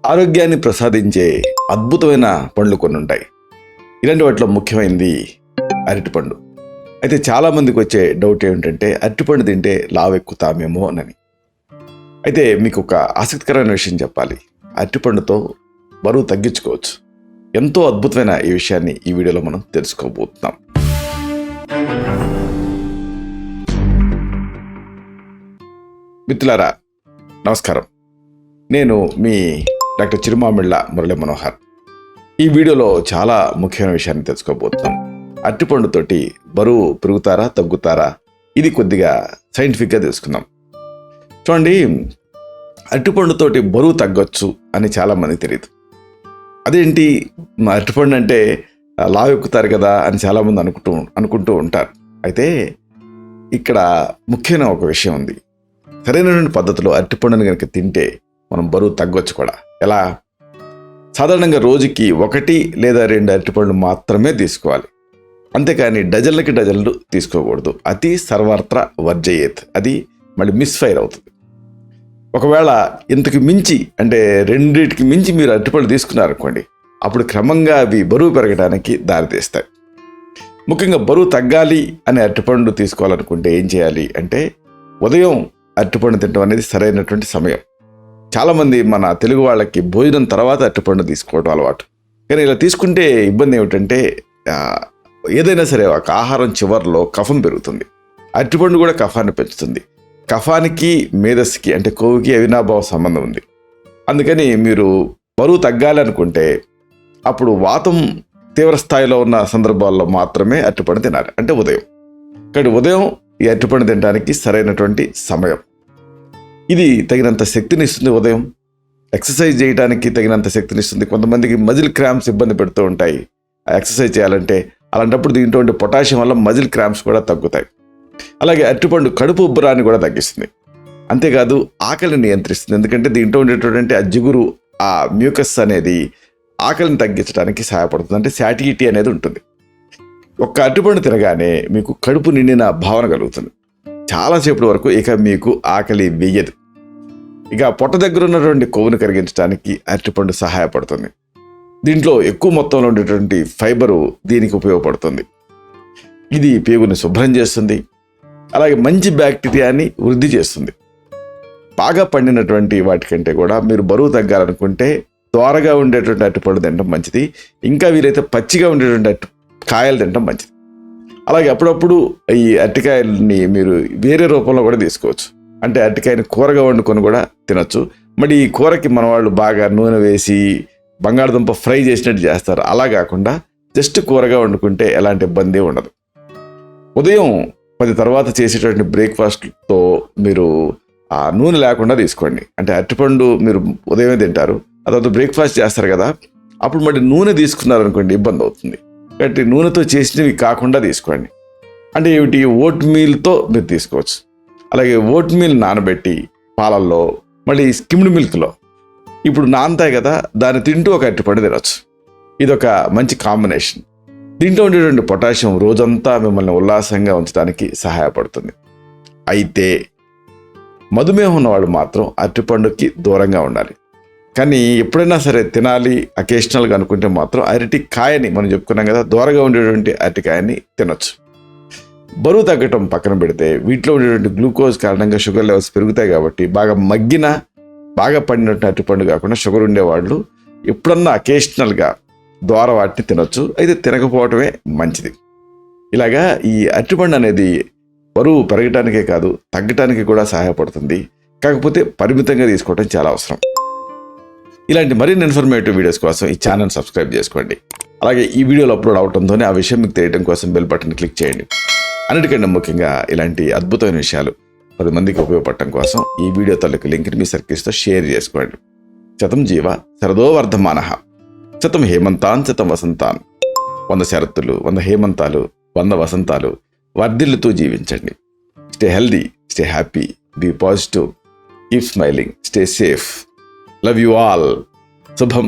ఆరోగ్యాన్ని ప్రసాదించే అద్భుతమైన పండ్లు కొన్ని ఉంటాయి. ఇలాంటి వాటిలో ముఖ్యమైనది అరటిపండు. అయితే చాలామందికి వచ్చే డౌట్ ఏమిటంటే అరటిపండు తింటే లావు ఎక్కుతామేమో అని. అయితే మీకు ఒక ఆసక్తికరమైన విషయం చెప్పాలి. అరటిపండుతో బరువు తగ్గించుకోవచ్చు. ఎంతో అద్భుతమైన ఈ విషయాన్ని ఈ వీడియోలో మనం తెలుసుకోబోతున్నాం. మిత్రులారా నమస్కారం. నేను మీ డాక్టర్ చిరుమామిళ్ళ మురళీ మనోహర్. ఈ వీడియోలో చాలా ముఖ్యమైన విషయాన్ని తెలుసుకోబోతున్నాం. అరటిపండుతోటి బరువు పెరుగుతారా తగ్గుతారా, ఇది కొద్దిగా సైంటిఫిక్గా తెలుసుకుందాం. చూడండి, అరటిపండుతోటి బరువు తగ్గొచ్చు అని చాలామంది తెలియదు. అదేంటి, అరటిపండు అంటే లావు ఎక్కుతారు కదా అని చాలామంది అనుకుంటూ ఉంటారు. అయితే ఇక్కడ ముఖ్యమైన ఒక విషయం ఉంది. సరైనటువంటి పద్ధతిలో అరటిపండుని కనుక తింటే మనం బరువు తగ్గొచ్చు కూడా. ఎలా? సాధారణంగా రోజుకి 1 లేదా 2 అరటిపండ్లు మాత్రమే తీసుకోవాలి. అంతేకాని డజన్లకి డజన్లు తీసుకోకూడదు. అతి సర్వత్ర వర్జయేత్, అది మళ్ళీ మిస్ఫైర్ అవుతుంది. ఒకవేళ ఇంతకు మించి అంటే 2కి మించి మీరు అరటిపండ్లు తీసుకున్నారనుకోండి, అప్పుడు క్రమంగా అవి బరువు పెరగడానికి దారితీస్తాయి. ముఖ్యంగా బరువు తగ్గాలి అని అరటిపండు తీసుకోవాలనుకుంటే ఏం చేయాలి అంటే, ఉదయం అరటిపండు తినడం అనేది సరైనటువంటి సమయం. చాలామంది మన తెలుగు వాళ్ళకి భోజనం తర్వాత అరటిపండు తీసుకోవడం అలవాటు. కానీ ఇలా తీసుకుంటే ఇబ్బంది ఏమిటంటే, ఏదైనా సరే ఒక ఆహారం చివరిలో కఫం పెరుగుతుంది. అరటిపండు కూడా కఫాన్ని పెంచుతుంది. కఫానికి మేధస్సుకి అంటే కొవ్వుకి అవినాభావ సంబంధం ఉంది. అందుకని మీరు బరువు తగ్గాలి అనుకుంటే అప్పుడు వాతం తీవ్ర స్థాయిలో ఉన్న సందర్భాల్లో మాత్రమే అరటిపండు తినాలి, అంటే ఉదయం. కానీ ఉదయం ఈ అరటిపండు తినడానికి సరైనటువంటి సమయం. ఇది తగినంత శక్తిని ఇస్తుంది. ఉదయం ఎక్సర్సైజ్ చేయడానికి తగినంత శక్తిని ఇస్తుంది. కొంతమందికి మజిల్ క్రాంప్స్ ఇబ్బంది పెడుతూ ఉంటాయి ఎక్సర్సైజ్ చేయాలంటే. అలాంటప్పుడు దీంట్లో ఉండే పొటాషియం వల్ల మజిల్ క్రాంప్స్ కూడా తగ్గుతాయి. అలాగే అరటిపండు కడుపు ఉబ్బరాన్ని కూడా తగ్గిస్తుంది. అంతేకాదు ఆకలిని నియంత్రిస్తుంది. ఎందుకంటే దీంట్లో ఉండేటటువంటి ఆ జిగురు, ఆ మ్యూకస్ అనేది ఆకలిని తగ్గించడానికి సహాయపడుతుంది. అంటే శాటిటీ అనేది ఉంటుంది. ఒక్క అరటిపండు తినగానే మీకు కడుపు నిండిన భావన కలుగుతుంది. చాలాసేపటి వరకు ఇక మీకు ఆకలి వేయదు. ఇక పొట్ట దగ్గర ఉన్నటువంటి కొవ్వును కరిగించడానికి అరటిపండు సహాయపడుతుంది. దీంట్లో ఎక్కువ మొత్తంలో ఉండేటువంటి ఫైబరు దీనికి ఉపయోగపడుతుంది. ఇది పేగుని శుభ్రం చేస్తుంది. అలాగే మంచి బ్యాక్టీరియాని వృద్ధి చేస్తుంది. బాగా పండినటువంటి వాటికంటే కూడా మీరు బరువు తగ్గాలనుకుంటే త్వరగా ఉండేటువంటి అరటిపండు తినడం మంచిది. ఇంకా వీలైతే పచ్చిగా ఉండేటువంటి కాయలు తినడం మంచిది. అలాగే అప్పుడప్పుడు ఈ అరటికాయలని మీరు వేరే రూపంలో కూడా తీసుకోవచ్చు. అంటే అరటికాయని కూరగా వండుకొని కూడా తినొచ్చు. మరి ఈ కూరకి మన వాళ్ళు బాగా నూనె వేసి బంగాళదుంప ఫ్రై చేసినట్టు చేస్తారు. అలా కాకుండా జస్ట్ కూరగా వండుకుంటే ఎలాంటి ఇబ్బంది ఉండదు. ఉదయం 10 తర్వాత చేసేటటువంటి బ్రేక్ఫాస్ట్తో మీరు ఆ నూనె లేకుండా తీసుకోండి. అంటే అరటిపండు మీరు ఉదయమే తింటారు, ఆ తర్వాత బ్రేక్ఫాస్ట్ చేస్తారు కదా, అప్పుడు మరి నూనె తీసుకున్నారనుకోండి ఇబ్బంది అవుతుంది. కాబట్టి నూనెతో చేసినవి కాకుండా తీసుకోండి. అంటే ఏమిటి, ఓట్ మీల్తో మీరు తీసుకోవచ్చు. అలాగే ఓట్ మీల్ నానబెట్టి పాలల్లో, మళ్ళీ స్కిమ్డ్ మిల్క్లో ఇప్పుడు నానతాయి కదా, దాన్ని తింటూ ఒక అరటిపండు తినచ్చు. ఇదొక మంచి కాంబినేషన్. దీంట్లో ఉండేటువంటి పొటాషియం రోజంతా మిమ్మల్ని ఉల్లాసంగా ఉంచడానికి సహాయపడుతుంది. అయితే మధుమేహం ఉన్నవాడు మాత్రం అరటిపండుకి దూరంగా ఉండాలి. కానీ ఎప్పుడైనా సరే తినాలి అకేషనల్గా అనుకుంటే మాత్రం అరటికాయని, మనం చెప్పుకున్నాం కదా, దూరంగా ఉండేటువంటి అరటికాయని తినొచ్చు. బరువు తగ్గటం పక్కన పెడితే వీటిలో ఉండేటువంటి గ్లూకోజ్ కారణంగా షుగర్ లెవెల్స్ పెరుగుతాయి. కాబట్టి బాగా పండినట్టు అరటిపండు కాకుండా షుగర్ ఉండేవాళ్ళు ఎప్పుడన్నా అకేషనల్గా ద్వారా వాటిని తినొచ్చు. అయితే తినకపోవటమే మంచిది. ఇలాగా ఈ అరటిపండు అనేది బరువు పెరగటానికే కాదు తగ్గటానికి కూడా సహాయపడుతుంది. కాకపోతే పరిమితంగా తీసుకోవటం చాలా అవసరం. ఇలాంటి మరిన్ని ఇన్ఫర్మేటివ్ వీడియోస్ కోసం ఈ ఛానల్ సబ్స్క్రైబ్ చేసుకోండి. అలాగే ఈ వీడియోలో అప్లోడ్ అవడంతోనే ఆ విషయం మీకు తెలియడం కోసం బెల్ బటన్ క్లిక్ చేయండి. అన్నిటికంటే ముఖ్యంగా ఇలాంటి అద్భుతమైన విషయాలు 10 మందికి ఉపయోగపడటం కోసం ఈ వీడియో తాలూకు లింక్ని మీ సర్కిల్స్తో షేర్ చేసుకోండి. శతం జీవ శరదో వర్ధమానః, శతం హేమంతాన్ శతం వసంతాన్. 100 శరత్తులు, 100 హేమంతాలు, 100 వసంతాలు వర్ధిల్లుతూ జీవించండి. Stay healthy, stay happy, be positive, keep smiling, stay safe. Love you all. శుభం.